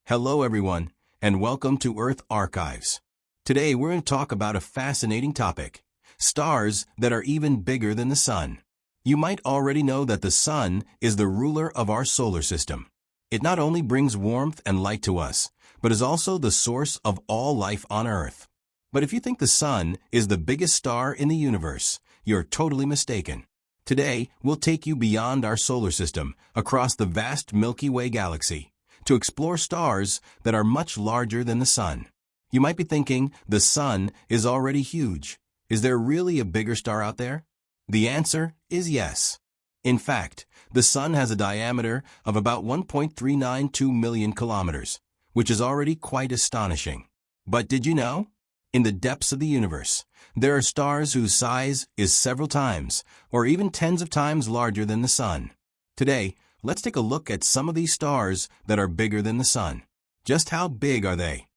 Hello everyone, and welcome to Earth Archives. Today we're going to talk about a fascinating topic, stars that are even bigger than the Sun. You might already know that the Sun is the ruler of our solar system. It not only brings warmth and light to us, but is also the source of all life on Earth. But if you think the Sun is the biggest star in the universe, you're totally mistaken. Today, we'll take you beyond our solar system, across the vast Milky Way galaxy, to explore stars that are much larger than the Sun. You might be thinking, the Sun is already huge. Is there really a bigger star out there? The answer is yes. In fact, the Sun has a diameter of about 1.392 million kilometers, which is already quite astonishing. But did you know? In the depths of the universe, there are stars whose size is several times, or even tens of times larger than the Sun. Today, let's take a look at some of these stars that are bigger than the Sun. Just how big are they?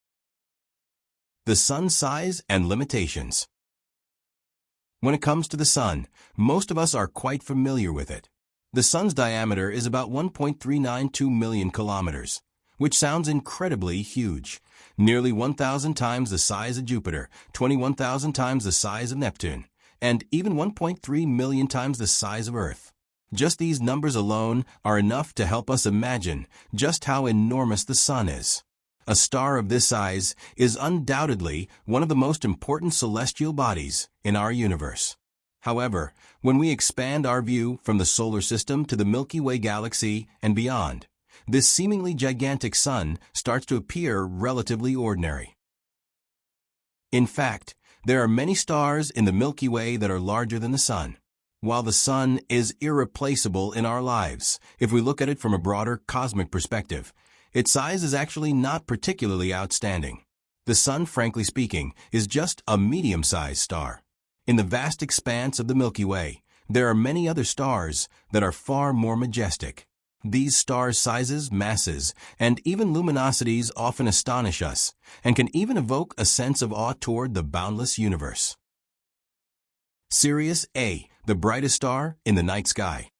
The Sun's size and limitations. When it comes to the Sun, most of us are quite familiar with it. The Sun's diameter is about 1.392 million kilometers, which sounds incredibly huge. Nearly 1,000 times the size of Jupiter, 21,000 times the size of Neptune, and even 1.3 million times the size of Earth. Just these numbers alone are enough to help us imagine just how enormous the Sun is. A star of this size is undoubtedly one of the most important celestial bodies in our universe. However, when we expand our view from the solar system to the Milky Way galaxy and beyond, this seemingly gigantic Sun starts to appear relatively ordinary. In fact, there are many stars in the Milky Way that are larger than the Sun. While the Sun is irreplaceable in our lives, if we look at it from a broader cosmic perspective, its size is actually not particularly outstanding. The Sun, frankly speaking, is just a medium-sized star. In the vast expanse of the Milky Way, there are many other stars that are far more majestic. These stars' sizes, masses, and even luminosities often astonish us, and can even evoke a sense of awe toward the boundless universe. Sirius A, the brightest star in the night sky.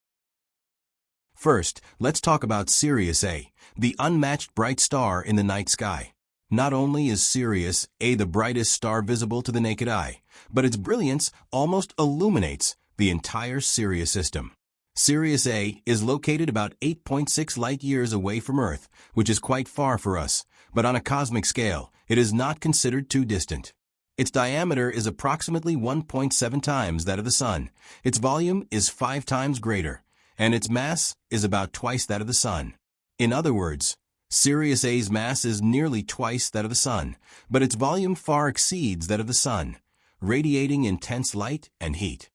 First, let's talk about Sirius A, the unmatched bright star in the night sky. Not only is Sirius A the brightest star visible to the naked eye, but its brilliance almost illuminates the entire Sirius system. Sirius A is located about 8.6 light-years away from Earth, which is quite far for us, but on a cosmic scale, it is not considered too distant. Its diameter is approximately 1.7 times that of the Sun, its volume is 5 times greater, and its mass is about twice that of the Sun. In other words, Sirius A's mass is nearly twice that of the Sun, but its volume far exceeds that of the Sun, radiating intense light and heat.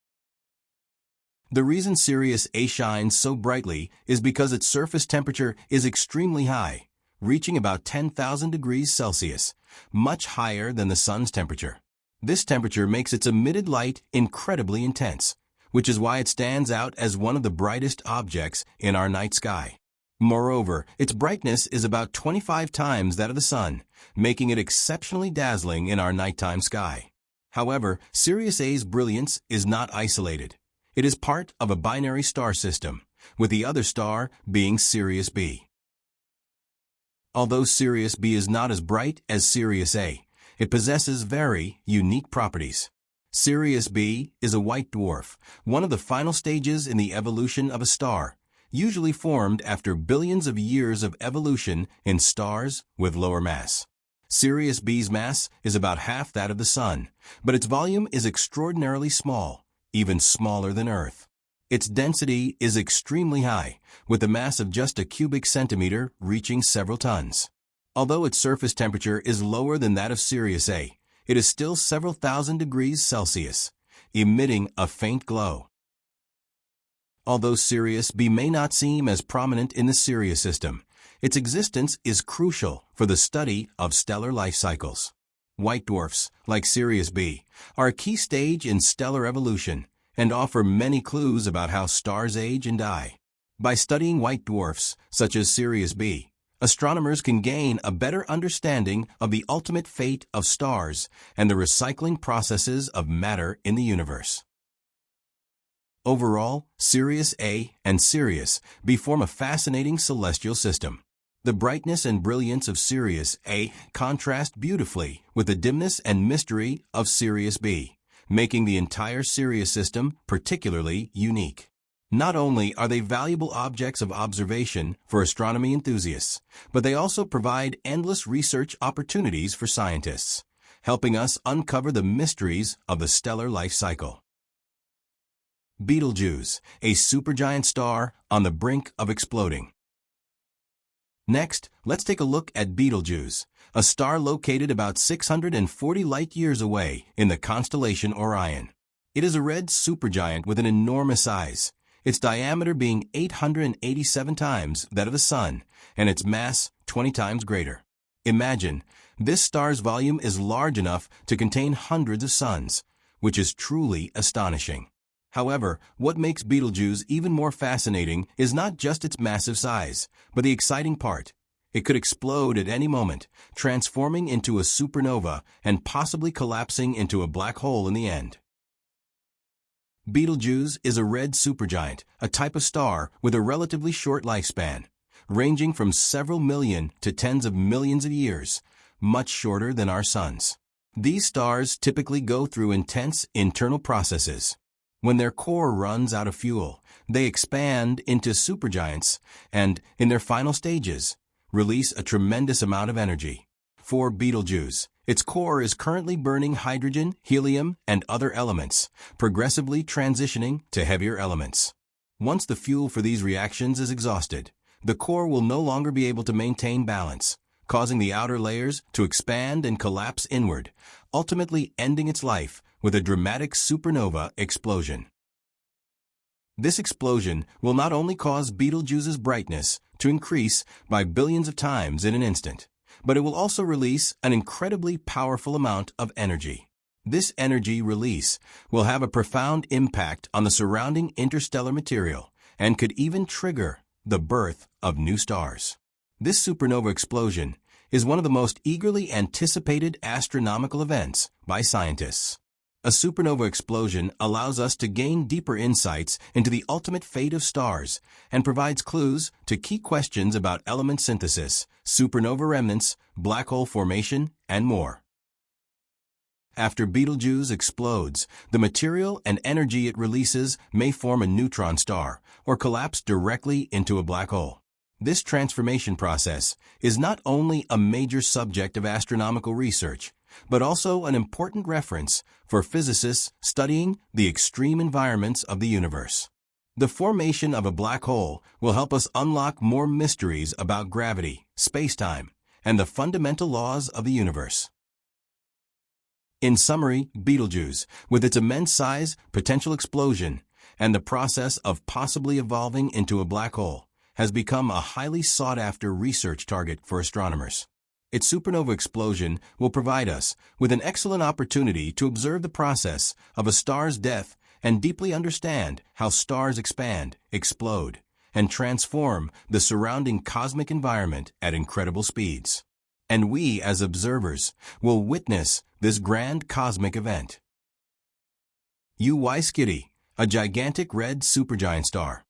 The reason Sirius A shines so brightly is because its surface temperature is extremely high, reaching about 10,000 degrees Celsius, much higher than the Sun's temperature. This temperature makes its emitted light incredibly intense, which is why it stands out as one of the brightest objects in our night sky. Moreover, its brightness is about 25 times that of the Sun, making it exceptionally dazzling in our nighttime sky. However, Sirius A's brilliance is not isolated. It is part of a binary star system, with the other star being Sirius B. Although Sirius B is not as bright as Sirius A, it possesses very unique properties. Sirius B is a white dwarf, one of the final stages in the evolution of a star, usually formed after billions of years of evolution in stars with lower mass. Sirius B's mass is about half that of the Sun, but its volume is extraordinarily small, even smaller than Earth. Its density is extremely high, with a mass of just a cubic centimeter reaching several tons. Although its surface temperature is lower than that of Sirius A, it is still several thousand degrees Celsius, emitting a faint glow. Although Sirius B may not seem as prominent in the Sirius system, its existence is crucial for the study of stellar life cycles. White dwarfs, like Sirius B, are a key stage in stellar evolution and offer many clues about how stars age and die. By studying white dwarfs, such as Sirius B, astronomers can gain a better understanding of the ultimate fate of stars and the recycling processes of matter in the universe. Overall, Sirius A and Sirius B form a fascinating celestial system. The brightness and brilliance of Sirius A contrast beautifully with the dimness and mystery of Sirius B, making the entire Sirius system particularly unique. Not only are they valuable objects of observation for astronomy enthusiasts, but they also provide endless research opportunities for scientists, helping us uncover the mysteries of the stellar life cycle. Betelgeuse, a supergiant star on the brink of exploding. Next, let's take a look at Betelgeuse, a star located about 640 light-years away in the constellation Orion. It is a red supergiant with an enormous size, its diameter being 887 times that of the Sun, and its mass 20 times greater. Imagine, this star's volume is large enough to contain hundreds of suns, which is truly astonishing. However, what makes Betelgeuse even more fascinating is not just its massive size, but the exciting part. It could explode at any moment, transforming into a supernova and possibly collapsing into a black hole in the end. Betelgeuse is a red supergiant, a type of star with a relatively short lifespan, ranging from several million to tens of millions of years, much shorter than our suns. These stars typically go through intense internal processes. When their core runs out of fuel, they expand into supergiants and, in their final stages, release a tremendous amount of energy. For Betelgeuse, its core is currently burning hydrogen, helium, and other elements, progressively transitioning to heavier elements. Once the fuel for these reactions is exhausted, the core will no longer be able to maintain balance, causing the outer layers to expand and collapse inward, ultimately ending its life with a dramatic supernova explosion. This explosion will not only cause Betelgeuse's brightness to increase by billions of times in an instant, but it will also release an incredibly powerful amount of energy. This energy release will have a profound impact on the surrounding interstellar material and could even trigger the birth of new stars. This supernova explosion is one of the most eagerly anticipated astronomical events by scientists. A supernova explosion allows us to gain deeper insights into the ultimate fate of stars and provides clues to key questions about element synthesis, supernova remnants, black hole formation, and more. After Betelgeuse explodes, the material and energy it releases may form a neutron star or collapse directly into a black hole. This transformation process is not only a major subject of astronomical research, but also an important reference for physicists studying the extreme environments of the universe. The formation of a black hole will help us unlock more mysteries about gravity, space-time, and the fundamental laws of the universe. In summary, Betelgeuse, with its immense size, potential explosion, and the process of possibly evolving into a black hole, has become a highly sought-after research target for astronomers. Its supernova explosion will provide us with an excellent opportunity to observe the process of a star's death and deeply understand how stars expand, explode, and transform the surrounding cosmic environment at incredible speeds. And we, as observers, will witness this grand cosmic event. Uy, a gigantic red supergiant star.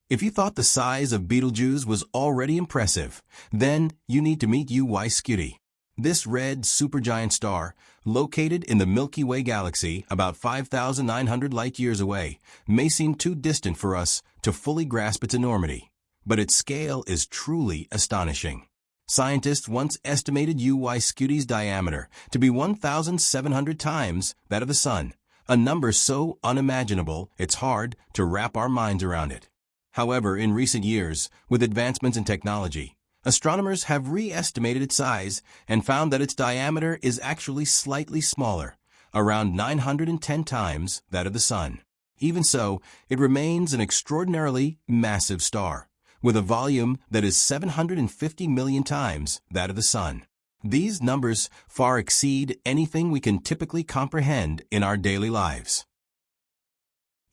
If you thought the size of Betelgeuse was already impressive, then you need to meet Uy. This red supergiant star, located in the Milky Way galaxy about 5,900 light-years away, may seem too distant for us to fully grasp its enormity, but its scale is truly astonishing. Scientists once estimated Uy's diameter to be 1,700 times that of the Sun, a number so unimaginable it's hard to wrap our minds around it. However, in recent years, with advancements in technology, astronomers have re-estimated its size and found that its diameter is actually slightly smaller, around 910 times that of the Sun. Even so, it remains an extraordinarily massive star, with a volume that is 750 million times that of the Sun. These numbers far exceed anything we can typically comprehend in our daily lives.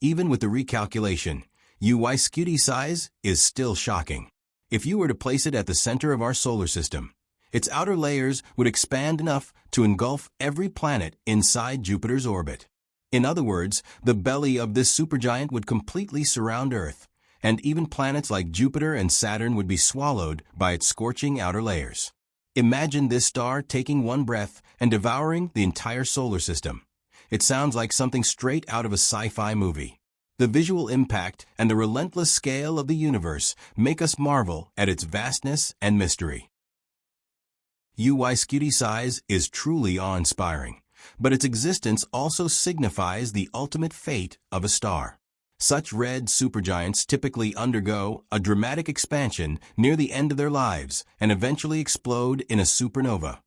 Even with the recalculation, Uy's size is still shocking. If you were to place it at the center of our solar system, its outer layers would expand enough to engulf every planet inside Jupiter's orbit. In other words, the belly of this supergiant would completely surround Earth, and even planets like Jupiter and Saturn would be swallowed by its scorching outer layers. Imagine this star taking one breath and devouring the entire solar system. It sounds like something straight out of a sci-fi movie. The visual impact and the relentless scale of the universe make us marvel at its vastness and mystery. Uyscuti size is truly awe-inspiring, but its existence also signifies the ultimate fate of a star. Such red supergiants typically undergo a dramatic expansion near the end of their lives and eventually explode in a supernova,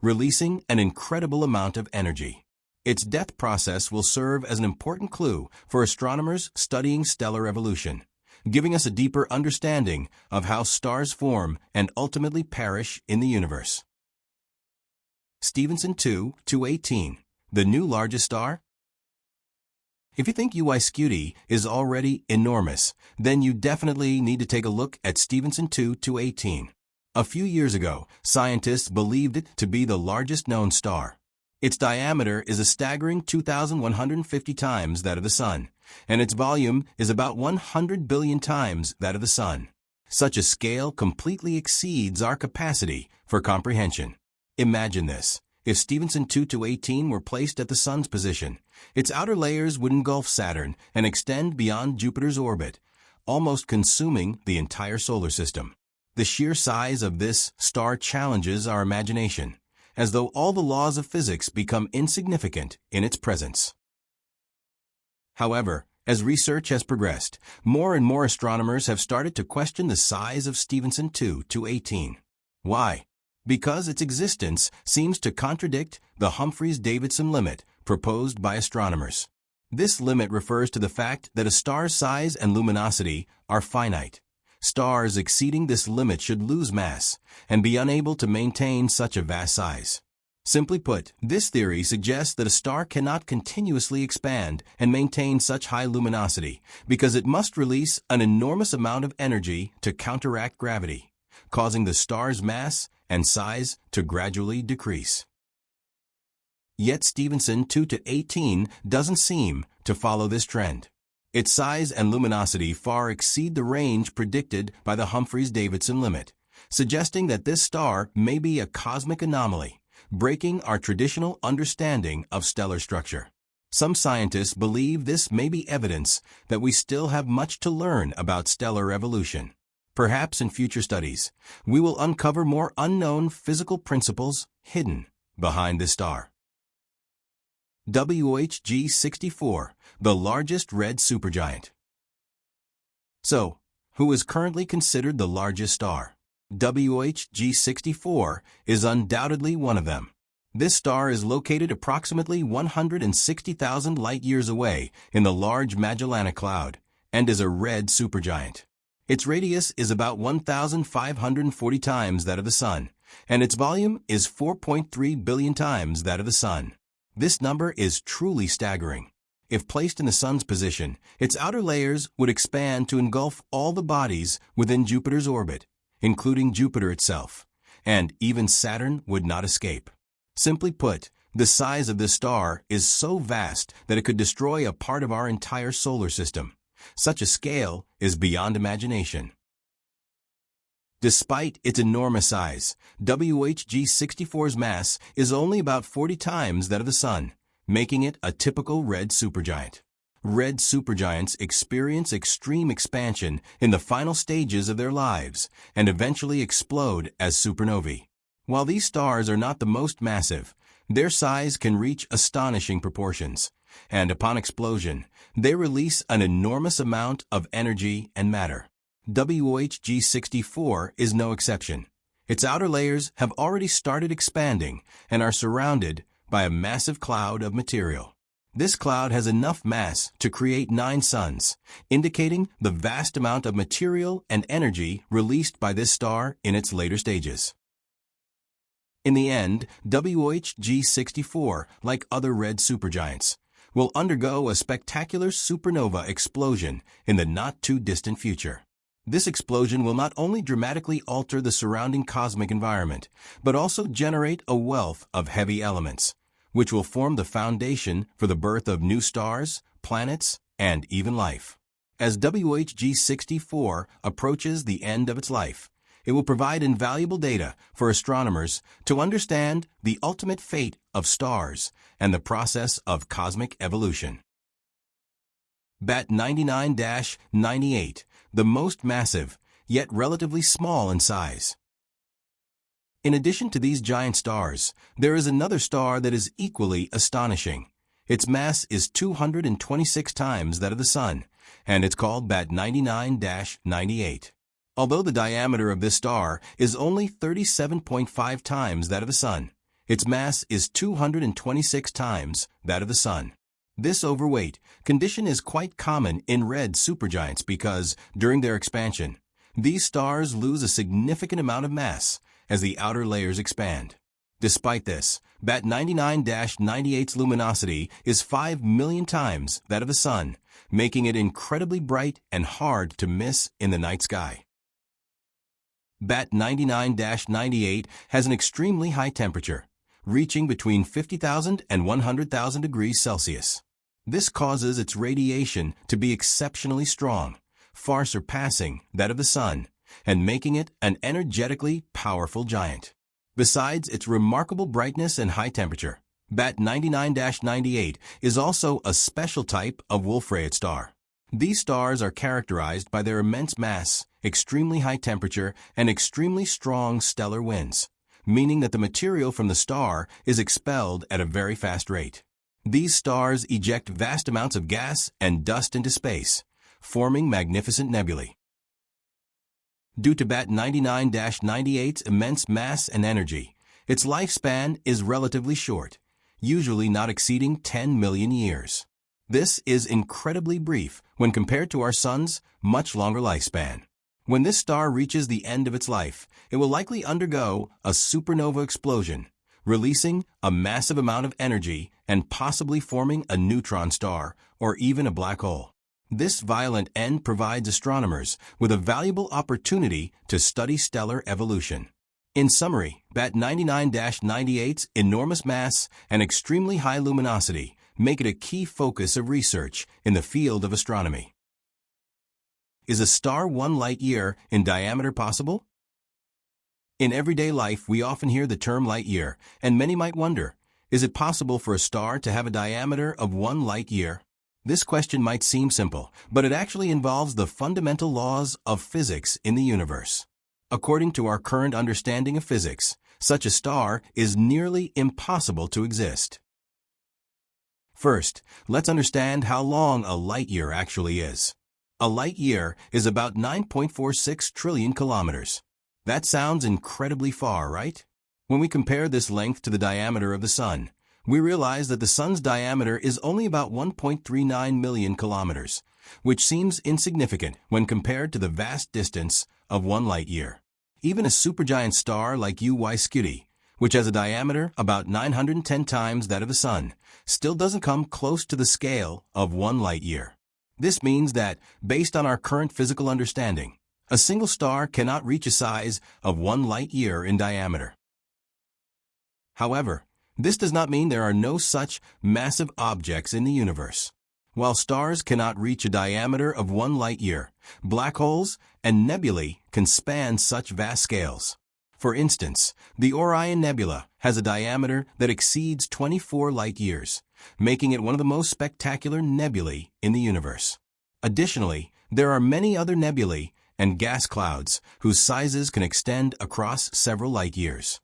releasing an incredible amount of energy. Its death process will serve as an important clue for astronomers studying stellar evolution, giving us a deeper understanding of how stars form and ultimately perish in the universe. Stephenson 2-218, the new largest star? If you think Uyscuti is already enormous, then you definitely need to take a look at Stephenson 2-218. A few years ago, scientists believed it to be the largest known star. Its diameter is a staggering 2,150 times that of the Sun, and its volume is about 100 billion times that of the Sun. Such a scale completely exceeds our capacity for comprehension. Imagine this. If Stephenson 2-18 were placed at the Sun's position, its outer layers would engulf Saturn and extend beyond Jupiter's orbit, almost consuming the entire solar system. The sheer size of this star challenges our imagination, as though all the laws of physics become insignificant in its presence. However, as research has progressed, more and more astronomers have started to question the size of Stephenson 2-18. Why? Because its existence seems to contradict the Humphreys-Davidson limit proposed by astronomers. This limit refers to the fact that a star's size and luminosity are finite. Stars exceeding this limit should lose mass and be unable to maintain such a vast size. Simply put, this theory suggests that a star cannot continuously expand and maintain such high luminosity because it must release an enormous amount of energy to counteract gravity, causing the star's mass and size to gradually decrease. Yet Stephenson 2-18 doesn't seem to follow this trend. Its size and luminosity far exceed the range predicted by the Humphreys-Davidson limit, suggesting that this star may be a cosmic anomaly, breaking our traditional understanding of stellar structure. Some scientists believe this may be evidence that we still have much to learn about stellar evolution. Perhaps in future studies, we will uncover more unknown physical principles hidden behind this star. WHG 64, the largest red supergiant. So, who is currently considered the largest star? WHG 64 is undoubtedly one of them. This star is located approximately 160,000 light-years away in the Large Magellanic Cloud and is a red supergiant. Its radius is about 1,540 times that of the Sun, and its volume is 4.3 billion times that of the Sun. This number is truly staggering. If placed in the Sun's position, its outer layers would expand to engulf all the bodies within Jupiter's orbit, including Jupiter itself, and even Saturn would not escape. Simply put, the size of this star is so vast that it could destroy a part of our entire solar system. Such a scale is beyond imagination. Despite its enormous size, WHG 64's mass is only about 40 times that of the Sun, making it a typical red supergiant. Red supergiants experience extreme expansion in the final stages of their lives and eventually explode as supernovae. While these stars are not the most massive, their size can reach astonishing proportions, and upon explosion, they release an enormous amount of energy and matter. WHG 64 is no exception. Its outer layers have already started expanding and are surrounded by a massive cloud of material. This cloud has enough mass to create 9 suns, indicating the vast amount of material and energy released by this star in its later stages. In the end, WHG 64, like other red supergiants, will undergo a spectacular supernova explosion in the not-too-distant future. This explosion will not only dramatically alter the surrounding cosmic environment, but also generate a wealth of heavy elements, which will form the foundation for the birth of new stars, planets, and even life. As WHG 64 approaches the end of its life, it will provide invaluable data for astronomers to understand the ultimate fate of stars and the process of cosmic evolution. BAT 99-98, the most massive, yet relatively small in size. In addition to these giant stars, there is another star that is equally astonishing. Its mass is 226 times that of the Sun, and it's called BAT 99-98. Although the diameter of this star is only 37.5 times that of the Sun, its mass is 226 times that of the Sun. This overweight condition is quite common in red supergiants because, during their expansion, these stars lose a significant amount of mass as the outer layers expand. Despite this, BAT 99-98's luminosity is 5 million times that of the Sun, making it incredibly bright and hard to miss in the night sky. BAT 99-98 has an extremely high temperature, reaching between 50,000 and 100,000 degrees Celsius. This causes its radiation to be exceptionally strong, far surpassing that of the Sun, and making it an energetically powerful giant. Besides its remarkable brightness and high temperature, BAT 99-98 is also a special type of Wolf-Rayet star. These stars are characterized by their immense mass, extremely high temperature, and extremely strong stellar winds, meaning that the material from the star is expelled at a very fast rate. These stars eject vast amounts of gas and dust into space, forming magnificent nebulae. Due to BAT 99-98's immense mass and energy, its lifespan is relatively short, usually not exceeding 10 million years. This is incredibly brief when compared to our Sun's much longer lifespan. When this star reaches the end of its life, it will likely undergo a supernova explosion, releasing a massive amount of energy and possibly forming a neutron star or even a black hole. This violent end provides astronomers with a valuable opportunity to study stellar evolution. In summary, BAT 99-98's enormous mass and extremely high luminosity make it a key focus of research in the field of astronomy. Is a star 1 light-year in diameter possible? In everyday life, we often hear the term light-year, and many might wonder, is it possible for a star to have a diameter of 1 light-year? This question might seem simple, but it actually involves the fundamental laws of physics in the universe. According to our current understanding of physics, such a star is nearly impossible to exist. First, let's understand how long a light-year actually is. A light-year is about 9.46 trillion kilometers. That sounds incredibly far, right? When we compare this length to the diameter of the Sun, we realize that the Sun's diameter is only about 1.39 million kilometers, which seems insignificant when compared to the vast distance of 1 light-year. Even a supergiant star like UY Scuti, which has a diameter about 910 times that of the Sun, still doesn't come close to the scale of 1 light-year. This means that, based on our current physical understanding, a single star cannot reach a size of 1 light-year in diameter. However, this does not mean there are no such massive objects in the universe. While stars cannot reach a diameter of 1 light-year, black holes and nebulae can span such vast scales. For instance, the Orion Nebula has a diameter that exceeds 24 light-years, making it one of the most spectacular nebulae in the universe. Additionally, there are many other nebulae and gas clouds whose sizes can extend across several light-years.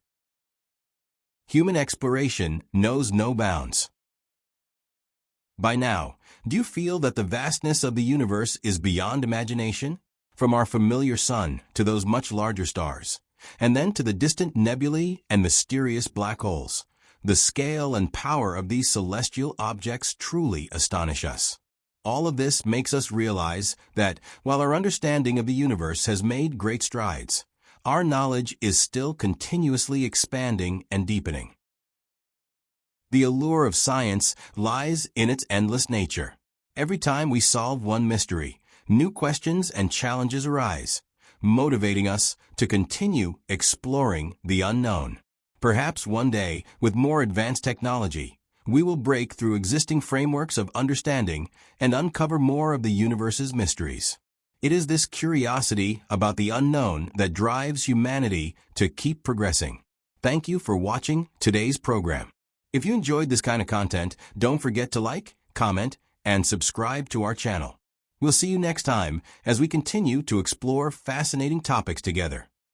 Human exploration knows no bounds. By now, do you feel that the vastness of the universe is beyond imagination? From our familiar Sun to those much larger stars, and then to the distant nebulae and mysterious black holes, the scale and power of these celestial objects truly astonish us. All of this makes us realize that, while our understanding of the universe has made great strides, our knowledge is still continuously expanding and deepening. The allure of science lies in its endless nature. Every time we solve one mystery, new questions and challenges arise, motivating us to continue exploring the unknown. Perhaps one day, with more advanced technology, we will break through existing frameworks of understanding and uncover more of the universe's mysteries. It is this curiosity about the unknown that drives humanity to keep progressing. Thank you for watching today's program. If you enjoyed this kind of content, don't forget to like, comment, and subscribe to our channel. We'll see you next time as we continue to explore fascinating topics together.